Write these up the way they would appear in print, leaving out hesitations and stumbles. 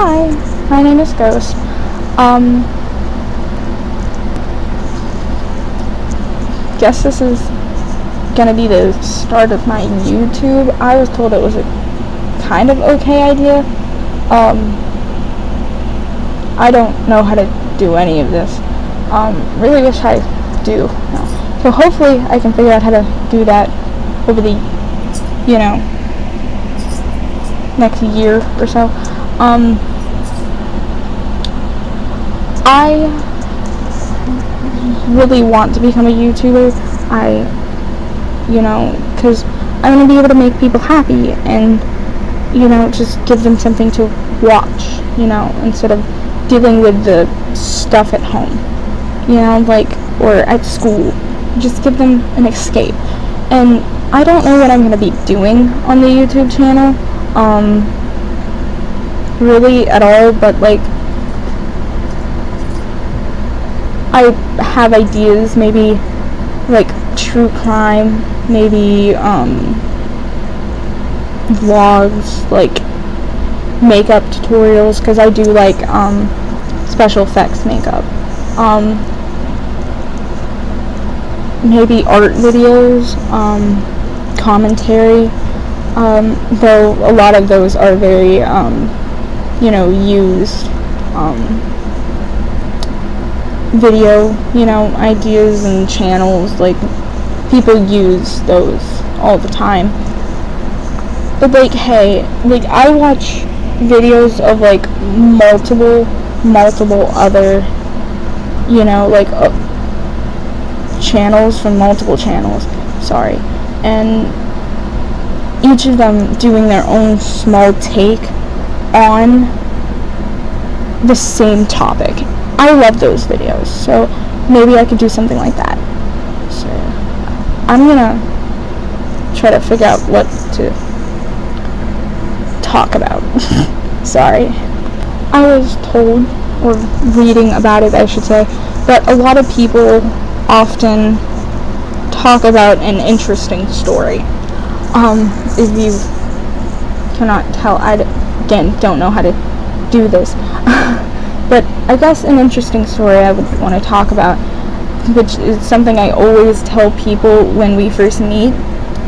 Hi, my name is Ghost. Guess this is gonna be the start of my YouTube. I was told it was a kind of okay idea. I don't know how to do any of this. Really wish I do. No. So hopefully I can figure out how to do that over the, next year or so. I really want to become a YouTuber. Because I want to be able to make people happy and, just give them something to watch, instead of dealing with the stuff at home, or at school. Just give them an escape. And I don't know what I'm going to be doing on the YouTube channel, really at all, but I have ideas, maybe true crime, maybe vlogs, makeup tutorials, because I do special effects makeup, maybe art videos, commentary, though a lot of those are very used video, ideas and channels, people use those all the time. But hey, I watch videos of multiple other, channels from multiple channels, and each of them doing their own small take on the same topic. I love those videos, so maybe I could do something like that. So I'm gonna try to figure out what to talk about. Sorry. I was told, or reading about it I should say, that a lot of people often talk about an interesting story. If you cannot tell, I again don't know how to do this. But I guess an interesting story I would want to talk about, which is something I always tell people when we first meet,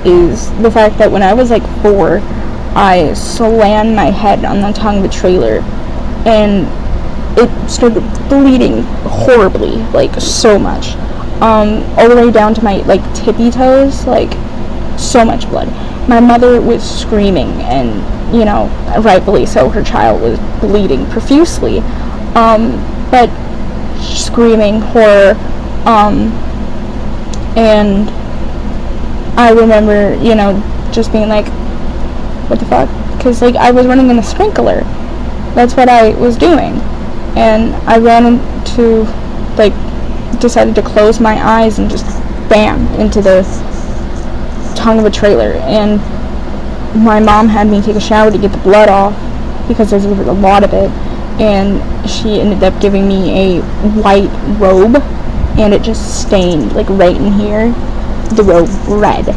is the fact that when I was 4, I slammed my head on the tongue of a trailer, and it started bleeding horribly, so much, all the way down to my tippy toes, so much blood. My mother was screaming, and rightfully so, her child was bleeding profusely, but screaming horror, and I remember, just being what the fuck, because I was running in the sprinkler. That's what I was doing, and I ran into, decided to close my eyes and just bam into the tongue of a trailer, and my mom had me take a shower to get the blood off because there was a lot of it, and she ended up giving me a white robe, and it just stained right in here, the robe red,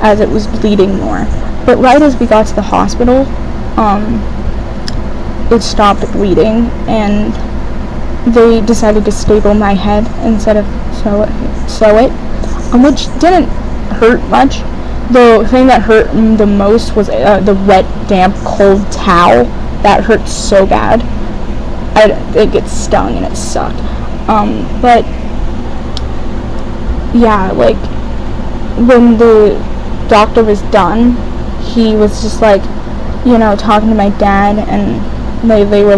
as it was bleeding more. But right as we got to the hospital, it stopped bleeding, and they decided to staple my head instead of sew it, which didn't hurt much. The thing that hurt the most was the wet, damp, cold towel. That hurt so bad. It gets stung and it sucked. But yeah, when the doctor was done, he was just talking to my dad, and they were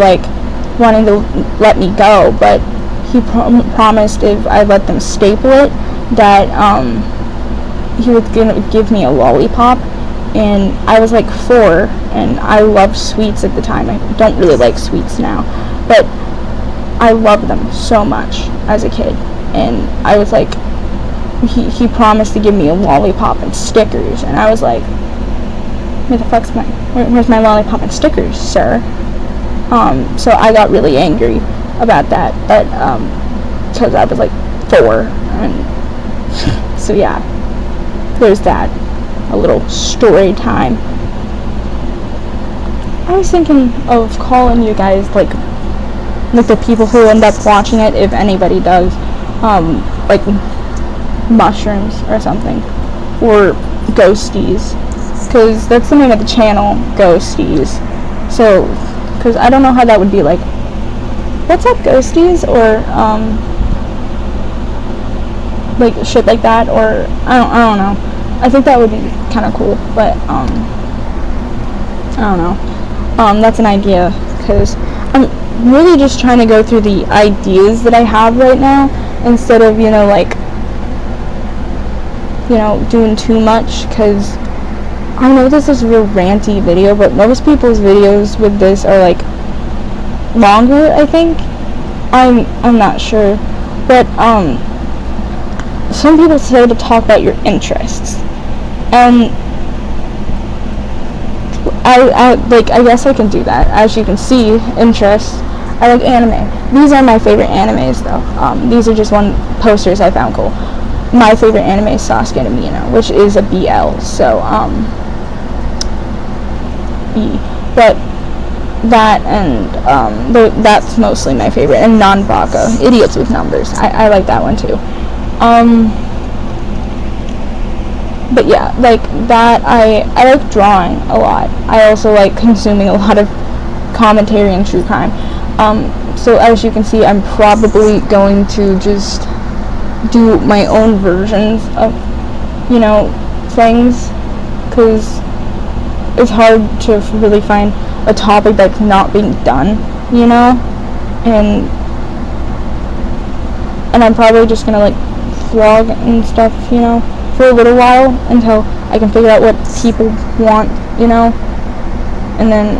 wanting to let me go, but he promised if I let them staple it that he was gonna give me a lollipop. And I was 4, and I loved sweets at the time. I don't really like sweets now, but I loved them so much as a kid. And I was he promised to give me a lollipop and stickers, and I was where the fuck's where's my lollipop and stickers, sir? So I got really angry about that, but because I was 4, and so yeah, there's that. A little story time. I was thinking of calling you guys, like the people who end up watching it, if anybody does, like mushrooms or something, or ghosties, because that's the name of the channel, Ghosties. So, because I don't know how that would be like, what's up, ghosties, or like shit like that, or I don't know. I think that would be kind of cool, but I don't know. That's an idea, because I'm really just trying to go through the ideas that I have right now, instead of, doing too much, because I know this is a real ranty video, but most people's videos with this are like longer, I think. I'm not sure, but some people say to talk about your interests, and I guess I can do that. As you can see, interests. I like anime. These are my favorite animes, though. These are just one posters I found cool. My favorite anime is Sasuke and Amino, which is a BL. So B. But that and that's mostly my favorite. And non-baka, idiots with numbers. I like that one too. But yeah, like that, I like drawing a lot. I also like consuming a lot of commentary and true crime. So as you can see, I'm probably going to just do my own versions of, things, because it's hard to really find a topic that's not being done, and I'm probably just gonna like vlog and stuff, for a little while, until I can figure out what people want, and then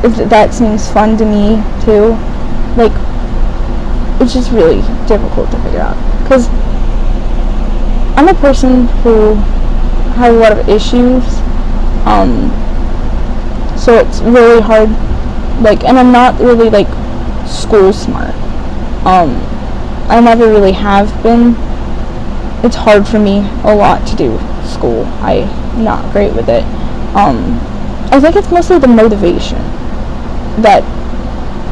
if that seems fun to me too, like, it's just really difficult to figure out, because I'm a person who has a lot of issues, so it's really hard, like, and I'm not really like school smart, I never really have been. It's hard for me a lot to do school. I'm not great with it. I think it's mostly the motivation that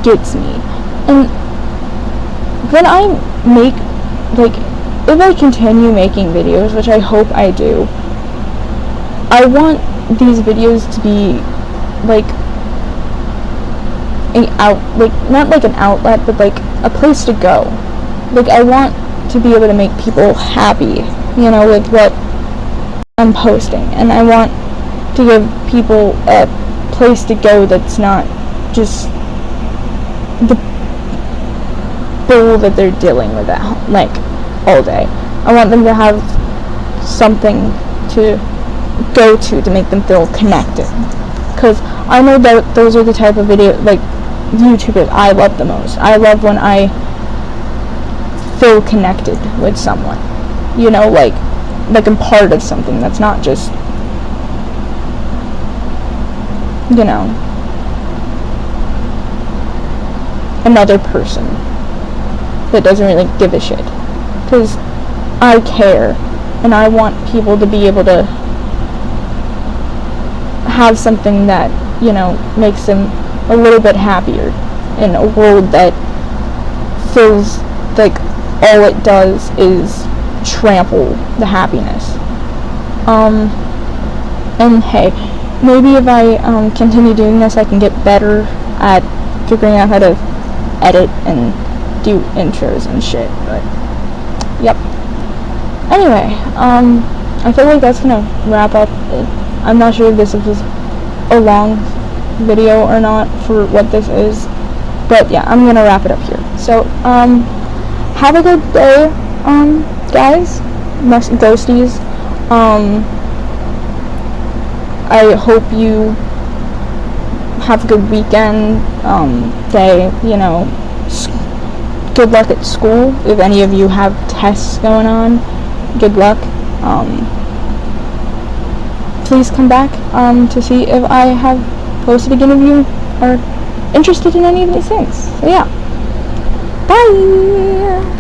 gets me. And when I make, like, if I continue making videos, which I hope I do, I want these videos to be like not like an outlet, but like a place to go. Like, I want to be able to make people happy, with what I'm posting, and I want to give people a place to go that's not just the bull that they're dealing with like all day. I want them to have something to go to make them feel connected, because I know that those are the type of video, like, YouTubers I love the most. I love when I feel connected with someone, like I'm part of something that's not just, another person that doesn't really give a shit, because I care, and I want people to be able to have something that, makes them a little bit happier in a world that feels like all it does is trample the happiness. And hey, maybe if I continue doing this, I can get better at figuring out how to edit and do intros and shit. But yep. Anyway, I feel like that's gonna wrap up. I'm not sure if this was a long video or not for what this is, but yeah, I'm gonna wrap it up here. So have a good day, guys, ghosties. I hope you have a good weekend, day, good luck at school. If any of you have tests going on, good luck. Please come back, to see if I have posted again if you are interested in any of these things. So yeah, bye!